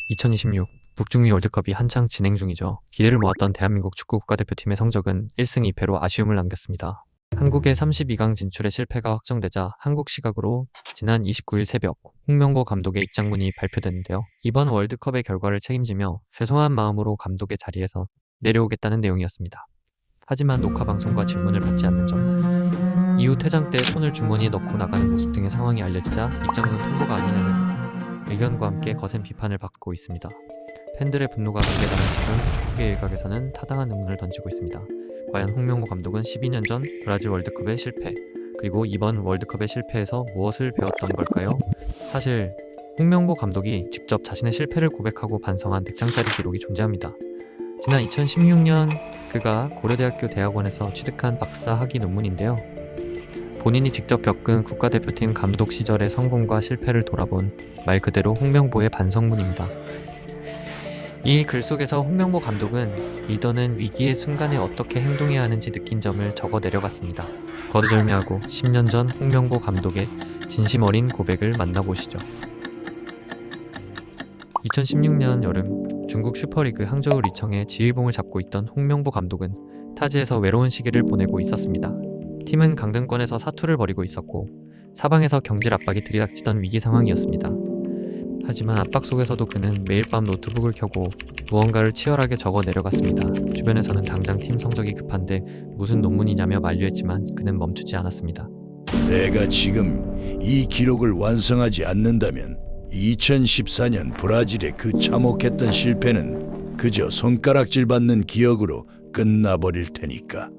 2026 북중미 월드컵이 한창 진행 중이죠. 기대를 모았던 대한민국 축구 국가대표팀의 성적은 1승 2패로 아쉬움을 남겼습니다. 한국의 32강 진출의 실패가 확정되자 한국 시각으로 지난 29일 새벽 홍명보 감독의 입장문이 발표됐는데요. 이번 월드컵의 결과를 책임지며 죄송한 마음으로 감독의 자리에서 내려오겠다는 내용이었습니다. 하지만 녹화 방송과 질문을 받지 않는 점, 이후 퇴장 때 손을 주머니에 넣고 나가는 모습 등의 상황이 알려지자 입장문 통보가 아니냐는 의견과 함께 거센 비판을 받고 있습니다. 팬들의 분노가 극대화된 지금 축구계 일각에서는 타당한 의문을 던지고 있습니다. 과연 홍명보 감독은 12년 전 브라질 월드컵의 실패, 그리고 이번 월드컵의 실패에서 무엇을 배웠던 걸까요? 사실 홍명보 감독이 직접 자신의 실패를 고백하고 반성한 100장짜리 기록이 존재합니다. 지난 2016년 그가 고려대학교 대학원에서 취득한 박사 학위 논문인데요. 본인이 직접 겪은 국가대표팀 감독 시절의 성공과 실패를 돌아본 말 그대로 홍명보의 반성문입니다. 이 글 속에서 홍명보 감독은 리더는 위기의 순간에 어떻게 행동해야 하는지 느낀 점을 적어 내려갔습니다. 거두절미하고 10년 전 홍명보 감독의 진심 어린 고백을 만나보시죠. 2016년 여름 중국 슈퍼리그 항저우 리청의 지휘봉을 잡고 있던 홍명보 감독은 타지에서 외로운 시기를 보내고 있었습니다. 팀은 강등권에서 사투를 벌이고 있었고 사방에서 경질 압박이 들이닥치던 위기 상황이었습니다. 하지만 압박 속에서도 그는 매일 밤 노트북을 켜고 무언가를 치열하게 적어 내려갔습니다. 주변에서는 당장 팀 성적이 급한데 무슨 논문이냐며 만류했지만 그는 멈추지 않았습니다. 내가 지금 이 기록을 완성하지 않는다면 2014년 브라질의 그 참혹했던 실패는 그저 손가락질 받는 기억으로 끝나버릴 테니까.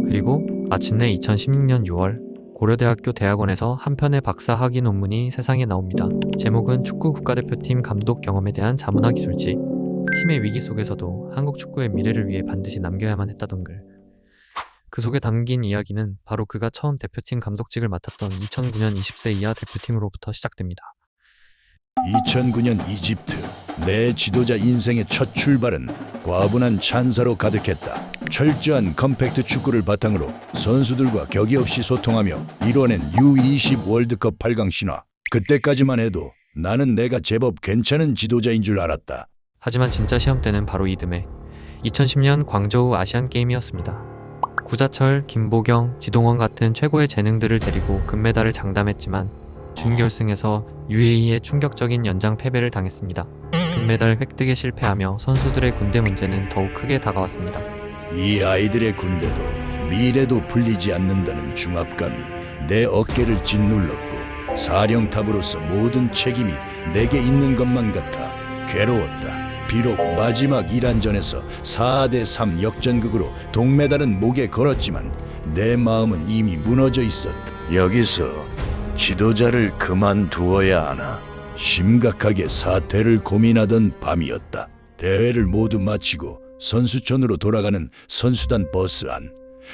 그리고 마침내 2016년 6월 고려대학교 대학원에서 한 편의 박사 학위 논문이 세상에 나옵니다. 제목은 축구 국가대표팀 감독 경험에 대한 자문화 기술지. 팀의 위기 속에서도 한국 축구의 미래를 위해 반드시 남겨야만 했다던 글. 그 속에 담긴 이야기는 바로 그가 처음 대표팀 감독직을 맡았던 2009년 20세 이하 대표팀으로부터 시작됩니다. 2009년 이집트, 내 지도자 인생의 첫 출발은 과분한 찬사로 가득했다. 철저한 컴팩트 축구를 바탕으로 선수들과 격이 없이 소통하며 이뤄낸 U20 월드컵 8강 신화. 그때까지만 해도 나는 내가 제법 괜찮은 지도자인 줄 알았다. 하지만 진짜 시험 때는 바로 이듬해 2010년 광저우 아시안게임이었습니다. 구자철, 김보경, 지동원 같은 최고의 재능들을 데리고 금메달을 장담했지만 준결승에서 UAE의 충격적인 연장 패배를 당했습니다. 금메달 획득에 실패하며 선수들의 군대 문제는 더욱 크게 다가왔습니다. 이 아이들의 군대도 미래도 풀리지 않는다는 중압감이 내 어깨를 짓눌렀고 사령탑으로서 모든 책임이 내게 있는 것만 같아 괴로웠다. 비록 마지막 이란전에서 4대3 역전극으로 동메달은 목에 걸었지만 내 마음은 이미 무너져 있었다. 여기서 지도자를 그만두어야 하나 심각하게 사퇴를 고민하던 밤이었다. 대회를 모두 마치고 선수촌으로 돌아가는 선수단 버스 안,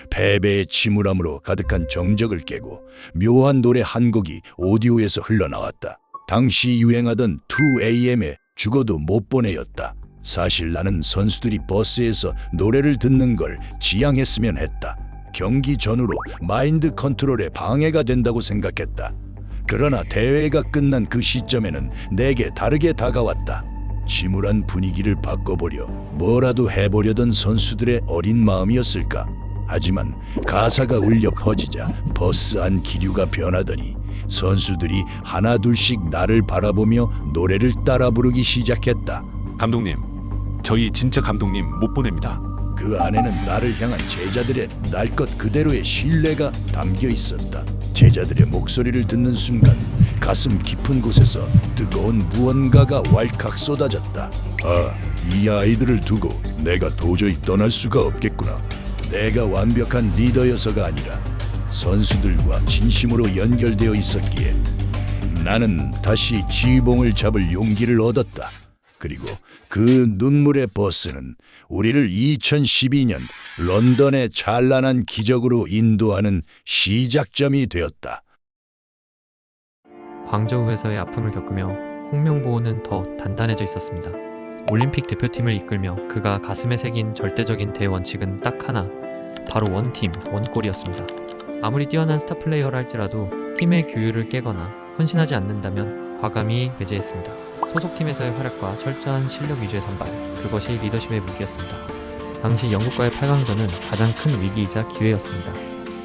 패배의 침울함으로 가득한 정적을 깨고 묘한 노래 한 곡이 오디오에서 흘러나왔다. 당시 유행하던 2AM의 죽어도 못 보내였다. 사실 나는 선수들이 버스에서 노래를 듣는 걸 지양했으면 했다. 경기 전후로 마인드 컨트롤에 방해가 된다고 생각했다. 그러나 대회가 끝난 그 시점에는 내게 다르게 다가왔다. 침울한 분위기를 바꿔보려 뭐라도 해보려던 선수들의 어린 마음이었을까? 하지만 가사가 울려 퍼지자 버스 안 기류가 변하더니 선수들이 하나둘씩 나를 바라보며 노래를 따라 부르기 시작했다. 감독님, 저희 진짜 감독님 못 보냅니다. 그 안에는 나를 향한 제자들의 날 것 그대로의 신뢰가 담겨 있었다. 제자들의 목소리를 듣는 순간 가슴 깊은 곳에서 뜨거운 무언가가 왈칵 쏟아졌다. 이 아이들을 두고 내가 도저히 떠날 수가 없겠구나. 내가 완벽한 리더여서가 아니라 선수들과 진심으로 연결되어 있었기에 나는 다시 지휘봉을 잡을 용기를 얻었다. 그리고 그 눈물의 버스는 우리를 2012년 런던의 찬란한 기적으로 인도하는 시작점이 되었다. 광저우에서의 아픔을 겪으며 홍명보는 더 단단해져 있었습니다. 올림픽 대표팀을 이끌며 그가 가슴에 새긴 절대적인 대원칙은 딱 하나, 바로 원팀, 원골이었습니다. 아무리 뛰어난 스타 플레이어라 할지라도 팀의 규율을 깨거나 헌신하지 않는다면 과감히 배제했습니다. 소속팀에서의 활약과 철저한 실력 위주의 선발, 그것이 리더십의 무기였습니다. 당시 영국과의 8강전은 가장 큰 위기이자 기회였습니다.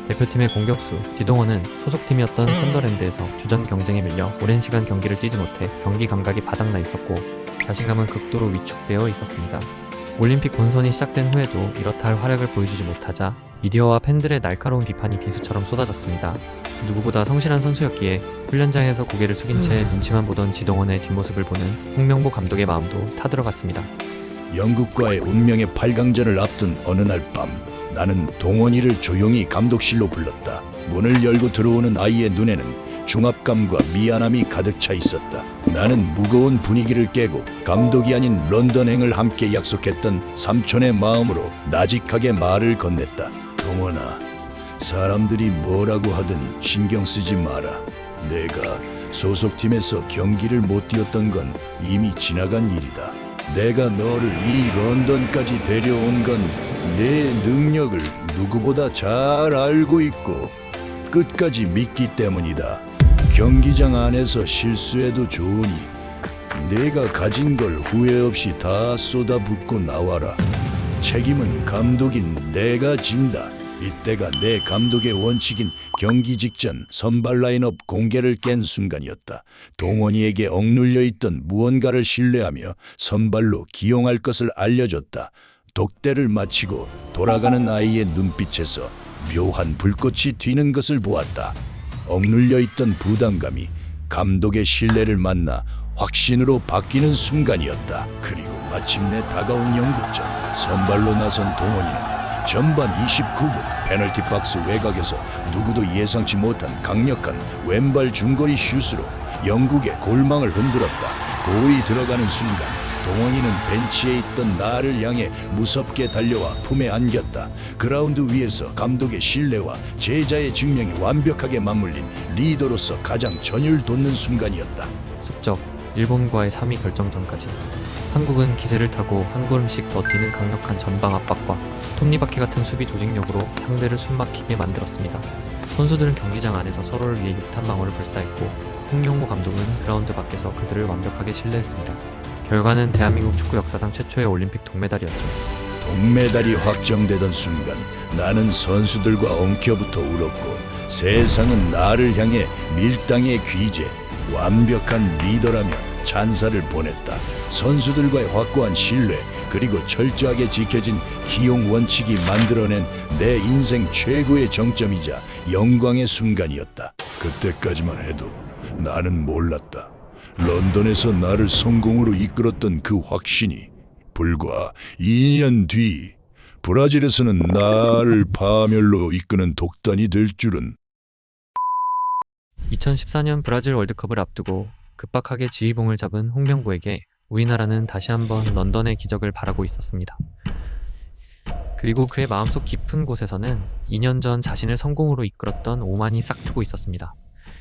대표팀의 공격수 지동원은 소속팀이었던 선더랜드에서 주전 경쟁에 밀려 오랜 시간 경기를 뛰지 못해 경기 감각이 바닥나 있었고 자신감은 극도로 위축되어 있었습니다. 올림픽 본선이 시작된 후에도 이렇다 할 활약을 보여주지 못하자 미디어와 팬들의 날카로운 비판이 비수처럼 쏟아졌습니다. 누구보다 성실한 선수였기에 훈련장에서 고개를 숙인 채 눈치만 보던 지동원의 뒷모습을 보는 홍명보 감독의 마음도 타들어갔습니다. 영국과의 운명의 8강전을 앞둔 어느 날 밤, 나는 동원이를 조용히 감독실로 불렀다. 문을 열고 들어오는 아이의 눈에는 중압감과 미안함이 가득 차 있었다. 나는 무거운 분위기를 깨고 감독이 아닌 런던행을 함께 약속했던 삼촌의 마음으로 나직하게 말을 건넸다. 동원아, 사람들이 뭐라고 하든 신경 쓰지 마라. 내가 소속팀에서 경기를 못 뛰었던 건 이미 지나간 일이다. 내가 너를 이 런던까지 데려온 건 내 능력을 누구보다 잘 알고 있고 끝까지 믿기 때문이다. 경기장 안에서 실수해도 좋으니 내가 가진 걸 후회 없이 다 쏟아붓고 나와라. 책임은 감독인 내가 진다. 이때가 내 감독의 원칙인 경기 직전 선발 라인업 공개를 깬 순간이었다. 동원이에게 억눌려 있던 무언가를 신뢰하며 선발로 기용할 것을 알려줬다. 독대를 마치고 돌아가는 아이의 눈빛에서 묘한 불꽃이 튀는 것을 보았다. 억눌려 있던 부담감이 감독의 신뢰를 만나 확신으로 바뀌는 순간이었다. 그리고 마침내 다가온 영국전, 선발로 나선 동원이는 전반 29분 페널티 박스 외곽에서 누구도 예상치 못한 강력한 왼발 중거리 슛으로 영국의 골망을 흔들었다. 골이 들어가는 순간 동원이는 벤치에 있던 나를 향해 무섭게 달려와 품에 안겼다. 그라운드 위에서 감독의 신뢰와 제자의 증명이 완벽하게 맞물린 리더로서 가장 전율 돋는 순간이었다. 숙적, 일본과의 3위 결정전까지 한국은 기세를 타고 한 걸음씩 더 뛰는 강력한 전방 압박과 톱니바퀴 같은 수비 조직력으로 상대를 숨막히게 만들었습니다. 선수들은 경기장 안에서 서로를 위해 육탄방어를 불사했고 홍명보 감독은 그라운드 밖에서 그들을 완벽하게 신뢰했습니다. 결과는 대한민국 축구 역사상 최초의 올림픽 동메달이었죠. 동메달이 확정되던 순간 나는 선수들과 엉켜붙어 울었고 세상은 나를 향해 밀당의 귀재, 완벽한 리더라며 찬사를 보냈다. 선수들과의 확고한 신뢰 그리고 철저하게 지켜진 기용 원칙이 만들어낸 내 인생 최고의 정점이자 영광의 순간이었다. 그때까지만 해도 나는 몰랐다. 런던에서 나를 성공으로 이끌었던 그 확신이 불과 2년 뒤 브라질에서는 나를 파멸로 이끄는 독단이 될 줄은. 2014년 브라질 월드컵을 앞두고 급박하게 지휘봉을 잡은 홍명보에게 우리나라는 다시 한번 런던의 기적을 바라고 있었습니다. 그리고 그의 마음속 깊은 곳에서는 2년 전 자신을 성공으로 이끌었던 오만이 싹트고 있었습니다.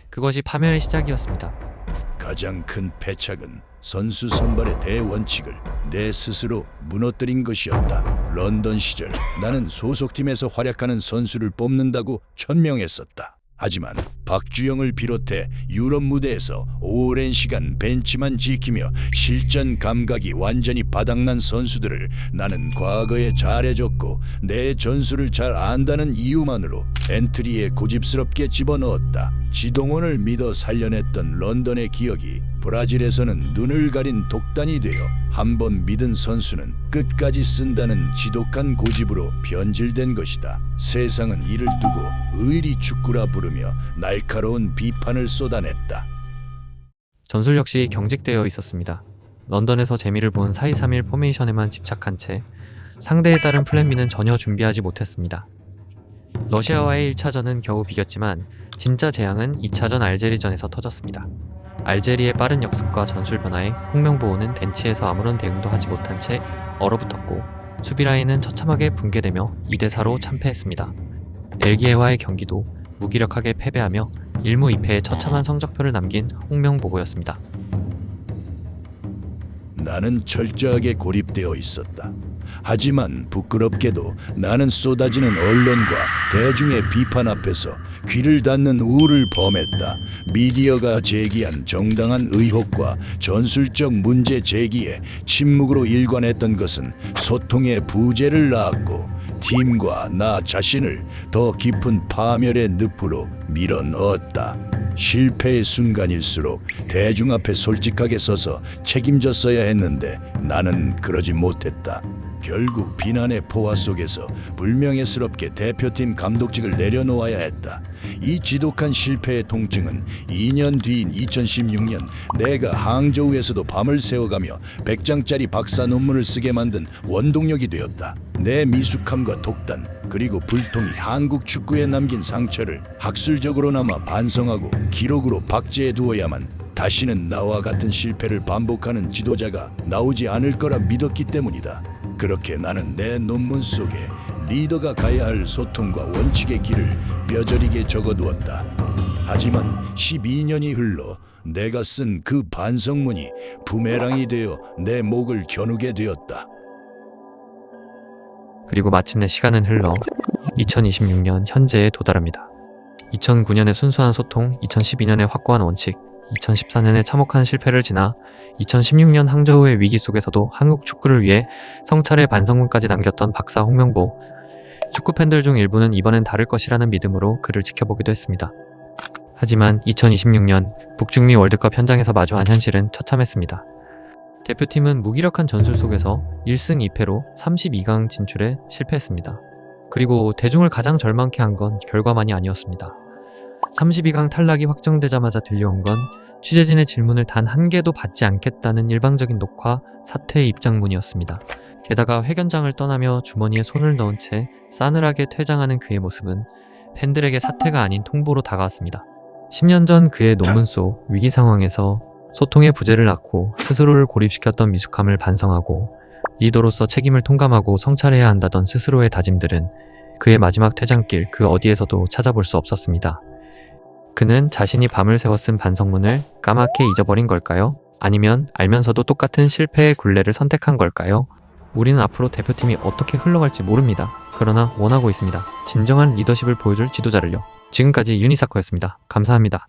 그것이 파멸의 시작이었습니다. 가장 큰 패착은 선수 선발의 대원칙을 내 스스로 무너뜨린 것이었다. 런던 시절 나는 소속팀에서 활약하는 선수를 뽑는다고 천명했었다. 하지만 박주영을 비롯해 유럽 무대에서 오랜 시간 벤치만 지키며 실전 감각이 완전히 바닥난 선수들을 나는 과거에 잘해줬고 내 전술을 잘 안다는 이유만으로 엔트리에 고집스럽게 집어넣었다. 지동원을 믿어 살려냈던 런던의 기억이 브라질에서는 눈을 가린 독단이 되어 한 번 믿은 선수는 끝까지 쓴다는 지독한 고집으로 변질된 것이다. 세상은 이를 두고 의리 축구라 부르며 날카로운 비판을 쏟아냈다. 전술 역시 경직되어 있었습니다. 런던에서 재미를 본 4-2-3-1 포메이션에만 집착한 채 상대에 따른 플랜 B는 전혀 준비하지 못했습니다. 러시아와의 1차전은 겨우 비겼지만 진짜 재앙은 2차전 알제리전에서 터졌습니다. 알제리의 빠른 역습과 전술 변화에 홍명보는 벤치에서 아무런 대응도 하지 못한 채 얼어붙었고 수비 라인은 처참하게 붕괴되며 2대4로 참패했습니다. 벨기에와의 경기도 무기력하게 패배하며 1무 2패의 처참한 성적표를 남긴 홍명보고였습니다. 나는 철저하게 고립되어 있었다. 하지만 부끄럽게도 나는 쏟아지는 언론과 대중의 비판 앞에서 귀를 닫는 우를 범했다. 미디어가 제기한 정당한 의혹과 전술적 문제 제기에 침묵으로 일관했던 것은 소통의 부재를 낳았고 팀과 나 자신을 더 깊은 파멸의 늪으로 밀어넣었다. 실패의 순간일수록 대중 앞에 솔직하게 서서 책임졌어야 했는데 나는 그러지 못했다. 결국 비난의 포화 속에서 불명예스럽게 대표팀 감독직을 내려놓아야 했다. 이 지독한 실패의 통증은 2년 뒤인 2016년 내가 항저우에서도 밤을 새워가며 100장짜리 박사 논문을 쓰게 만든 원동력이 되었다. 내 미숙함과 독단 그리고 불통이 한국 축구에 남긴 상처를 학술적으로나마 반성하고 기록으로 박제해 두어야만 다시는 나와 같은 실패를 반복하는 지도자가 나오지 않을 거라 믿었기 때문이다. 그렇게 나는 내 논문 속에 리더가 가야 할 소통과 원칙의 길을 뼈저리게 적어두었다. 하지만 12년이 흘러 내가 쓴 그 반성문이 부메랑이 되어 내 목을 겨누게 되었다. 그리고 마침내 시간은 흘러 2026년 현재에 도달합니다. 2009년의 순수한 소통, 2012년의 확고한 원칙, 2014년의 참혹한 실패를 지나 2016년 항저우의 위기 속에서도 한국 축구를 위해 성찰의 반성문까지 남겼던 박사 홍명보. 축구 팬들 중 일부는 이번엔 다를 것이라는 믿음으로 그를 지켜보기도 했습니다. 하지만 2026년 북중미 월드컵 현장에서 마주한 현실은 처참했습니다. 대표팀은 무기력한 전술 속에서 1승 2패로 32강 진출에 실패했습니다. 그리고 대중을 가장 절망케 한 건 결과만이 아니었습니다. 32강 탈락이 확정되자마자 들려온 건 취재진의 질문을 단 한 개도 받지 않겠다는 일방적인 녹화, 사퇴의 입장문이었습니다. 게다가 회견장을 떠나며 주머니에 손을 넣은 채 싸늘하게 퇴장하는 그의 모습은 팬들에게 사퇴가 아닌 통보로 다가왔습니다. 10년 전 그의 논문 속 위기 상황에서 소통의 부재를 낳고 스스로를 고립시켰던 미숙함을 반성하고 리더로서 책임을 통감하고 성찰해야 한다던 스스로의 다짐들은 그의 마지막 퇴장길 그 어디에서도 찾아볼 수 없었습니다. 그는 자신이 밤을 새워 쓴 반성문을 까맣게 잊어버린 걸까요? 아니면 알면서도 똑같은 실패의 굴레를 선택한 걸까요? 우리는 앞으로 대표팀이 어떻게 흘러갈지 모릅니다. 그러나 원하고 있습니다. 진정한 리더십을 보여줄 지도자를요. 지금까지 유니사커였습니다. 감사합니다.